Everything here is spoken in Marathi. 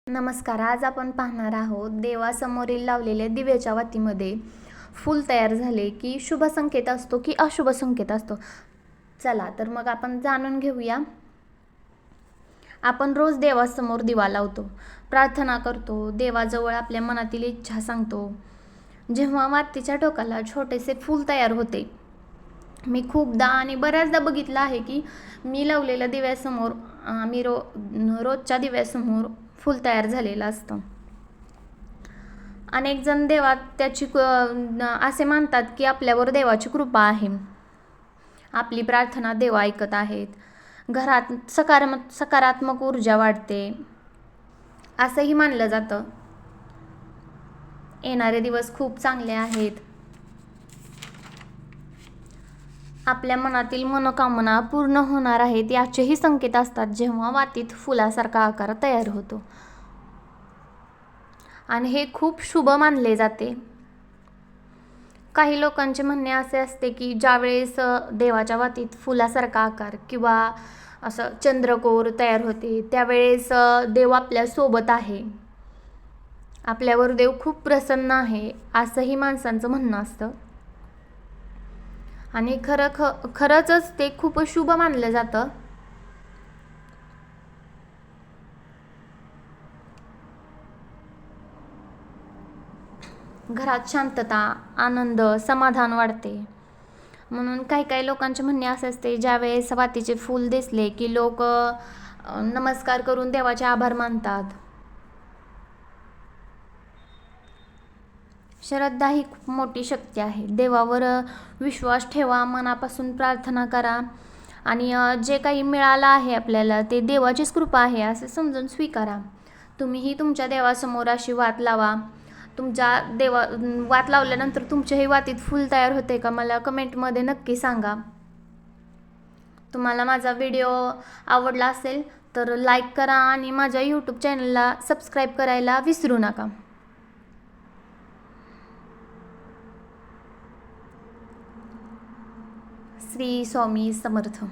नमस्कार. आज आपण पाहणार आहोत देवासमोरील लावलेल्या दिव्याच्या वातीमध्ये फूल तयार झाले की शुभ संकेत असतो की अशुभ संकेत असतो. चला तर मग आपण जाणून घेऊया. आपण रोज देवासमोर दिवा लावतो, प्रार्थना करतो, देवाजवळ आपल्या मनातील इच्छा सांगतो. जेव्हा वातीच्या टोकाला छोटेसे फूल तयार होते, मी खूपदा आणि बऱ्याचदा बघितलं आहे की मी लावलेल्या दिव्यासमोर रोजच्या दिव्यासमोर फूल तयार झालेलं असतं. अनेक जण असे मानतात की आपल्यावर देवाची कृपा आहे, आपली प्रार्थना देव ऐकत आहेत, घरात सकारात्मक ऊर्जा वाढते असंही मानलं जातं. येणारे दिवस खूप चांगले आहेत, आपल्या मनातील मनोकामना पूर्ण होणार आहेत याचेही संकेत असतात जेव्हा वातीत फुलासारखा आकार तयार होतो, आणि हे खूप शुभ मानले जाते. काही लोकांचे म्हणणे असे असते की ज्यावेळेस देवाच्या वातीत फुलासारखा आकार किंवा असं चंद्रकोर तयार होते त्यावेळेस देव आपल्या सोबत आहे, आपल्यावर देव खूप प्रसन्न आहे असंही माणसांचं म्हणणं असतं. आणि खरंच ते खूप शुभ मानलं जातं. घरात शांतता, आनंद, समाधान वाढते. म्हणून काही लोकांचे म्हणणे असे असते ज्यावेळेस वातीचे फूल दिसले की लोक नमस्कार करून देवाचे आभार मानतात. श्रद्धा ही खूप मोठी शक्ती आहे. देवावर विश्वास ठेवा, मनापासून प्रार्थना करा आणि जे काही मिळालं आहे आपल्याला ते देवाचीच कृपा आहे असे समजून स्वीकारा. तुम्हीही तुमच्या देवासमोर अशी वात लावा. वात लावल्यानंतर तुमच्याही वातीत फूल तयार होते का मला कमेंटमध्ये नक्की सांगा. तुम्हाला माझा व्हिडिओ आवडला असेल तर लाईक करा आणि माझ्या यूट्यूब चॅनलला सबस्क्राईब करायला विसरू नका. श्री स्वामी समर्थ.